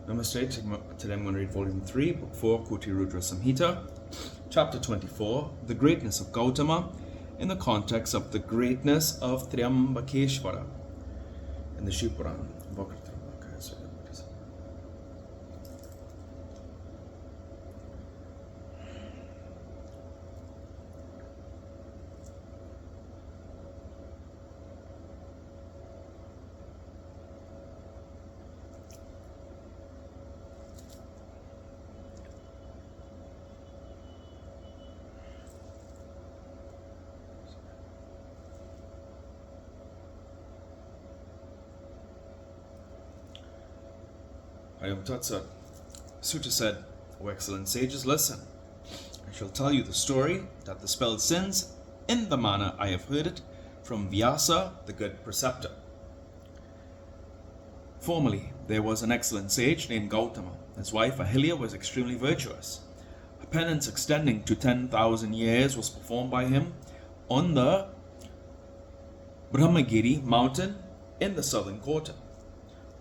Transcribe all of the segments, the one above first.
Namaste. Today I'm going to read Volume 3, Book 4, KotiRudra Samhita, Chapter 24, The Greatness of Gautama, in the context of the greatness of Triambakeshvara in the Shiva Puran. Hayam Tatsat. Sutta said, O excellent sages, listen. I shall tell you the story that dispels sins in the manner I have heard it from Vyasa, the good preceptor. Formerly, there was an excellent sage named Gautama. His wife Ahilya was extremely virtuous. A penance extending to 10,000 years was performed by him on the Brahmagiri mountain in the southern quarter.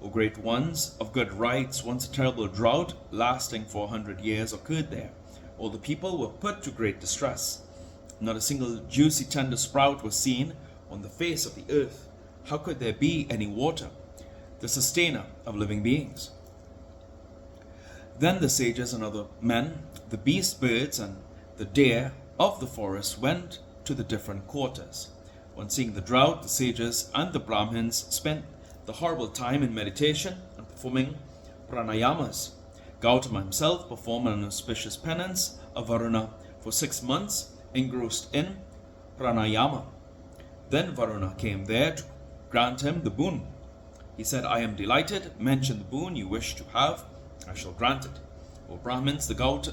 O great ones of good rites, once a terrible drought lasting for 100 years occurred there. All the people were put to great distress. Not a single juicy tender sprout was seen on the face of the earth. How could there be any water, the sustainer of living beings? Then the sages and other men, the beast birds and the deer of the forest went to the different quarters. On seeing the drought, the sages and the Brahmins spent the horrible time in meditation and performing pranayamas. Gautama himself performed an auspicious penance of Varuna for 6 months, engrossed in pranayama. Then Varuna came there to grant him the boon. He said, I am delighted. Mention the boon you wish to have. I shall grant it. O Brahmins,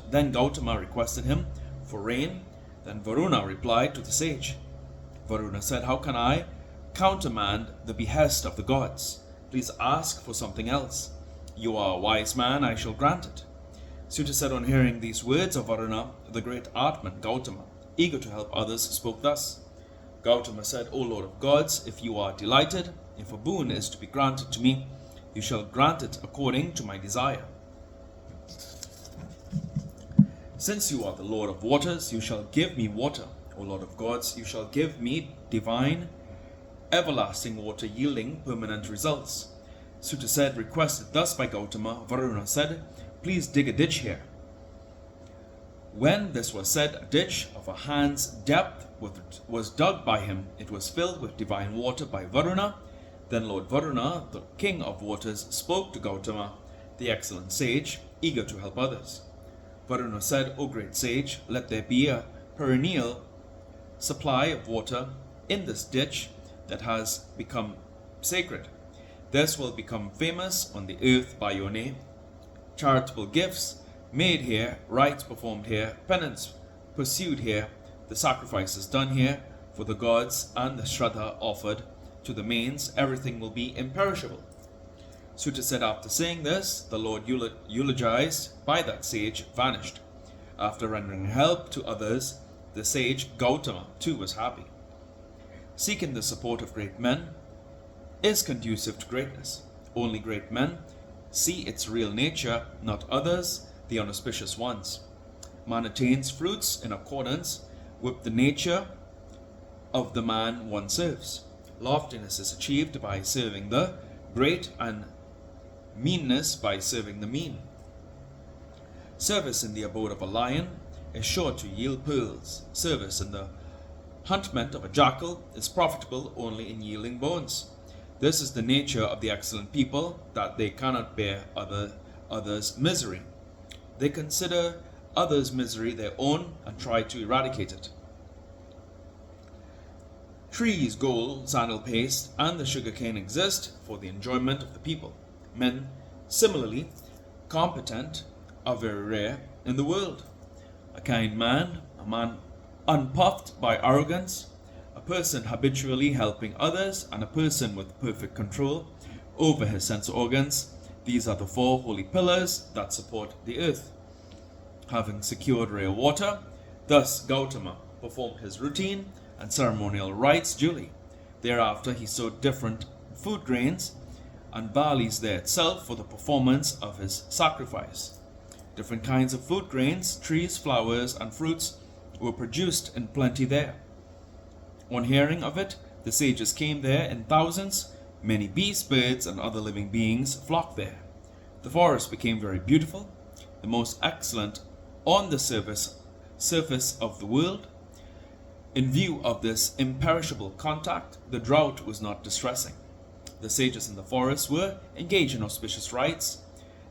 then Gautama requested him for rain. Then Varuna replied to the sage. Varuna said, how can I countermand the behest of the gods? Please ask for something else. You are a wise man, I shall grant it. Sutta said, on hearing these words of Varuna, the great Atman, Gautama, eager to help others, spoke thus. Gautama said, O Lord of gods, if you are delighted, if a boon is to be granted to me, you shall grant it according to my desire. Since you are the Lord of waters, you shall give me water. O Lord of gods, you shall give me divine everlasting water yielding permanent results. Sutta said, requested thus by Gautama, Varuna said, please dig a ditch here. When this was said, a ditch of a hand's depth was dug by him. It was filled with divine water by Varuna. Then Lord Varuna, the king of waters, spoke to Gautama, the excellent sage, eager to help others. Varuna said, O great sage, let there be a perennial supply of water in this ditch that has become sacred. This will become famous on the earth by your name. Charitable gifts made here, rites performed here, penance pursued here, the sacrifices done here for the gods and the shraddha offered to the mains, everything will be imperishable. Sutta said, after saying this, the Lord eulogized by that sage vanished. After rendering help to others, the sage Gautama too was happy. Seeking the support of great men is conducive to greatness. Only great men see its real nature, not others, the unauspicious ones. Man attains fruits in accordance with the nature of the man one serves. Loftiness is achieved by serving the great and meanness by serving the mean. Service in the abode of a lion is sure to yield pearls. Service in the huntment of a jackal is profitable only in yielding bones. This is the nature of the excellent people, that they cannot bear others' misery. They consider others' misery their own and try to eradicate it. Trees, gold, sandal paste, and the sugarcane exist for the enjoyment of the people. Men, similarly competent, are very rare in the world. A kind man, a man unpuffed by arrogance, a person habitually helping others, and a person with perfect control over his sense organs. These are the 4 holy pillars that support the earth. Having secured rare water, thus Gautama performed his routine and ceremonial rites duly. Thereafter he sowed different food grains and barleys there itself for the performance of his sacrifice. Different kinds of food grains, trees, flowers, and fruits were produced in plenty there. On hearing of it, the sages came there in thousands. Many beasts, birds, and other living beings flocked there. The forest became very beautiful, the most excellent on the surface of the world. In view of this imperishable contact, the drought was not distressing. The sages in the forest were engaged in auspicious rites.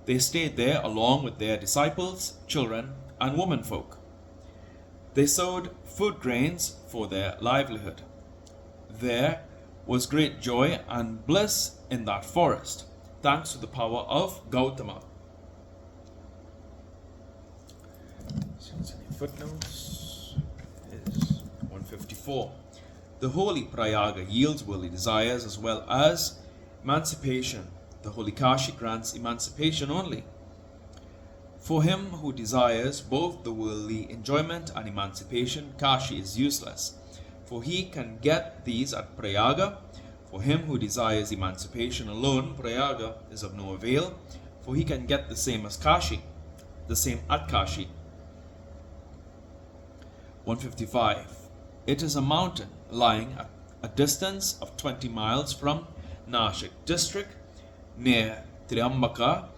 They stayed there along with their disciples, children, and womenfolk. They sowed food grains for their livelihood. There was great joy and bliss in that forest, thanks to the power of Gautama. Footnotes is 154. The holy Prayaga yields worldly desires as well as emancipation. The holy Kashi grants emancipation only. For him who desires both the worldly enjoyment and emancipation, Kashi is useless, for he can get these at Prayaga. For him who desires emancipation alone, Prayaga is of no avail, for he can get the same as Kashi, the same at Kashi. 155. It is a mountain lying at a distance of 20 miles from Nashik district, near Triambaka,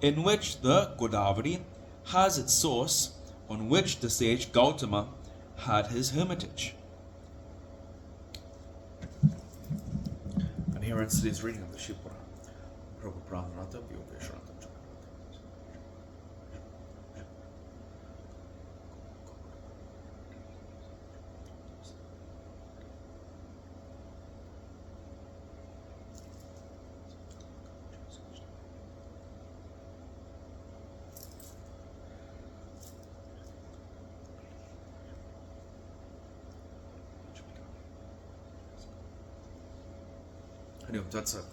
in which the Godavari has its source, on which the sage Gautama had his hermitage. And here ends today's reading of the Shiva Puran. Anyway, that's it.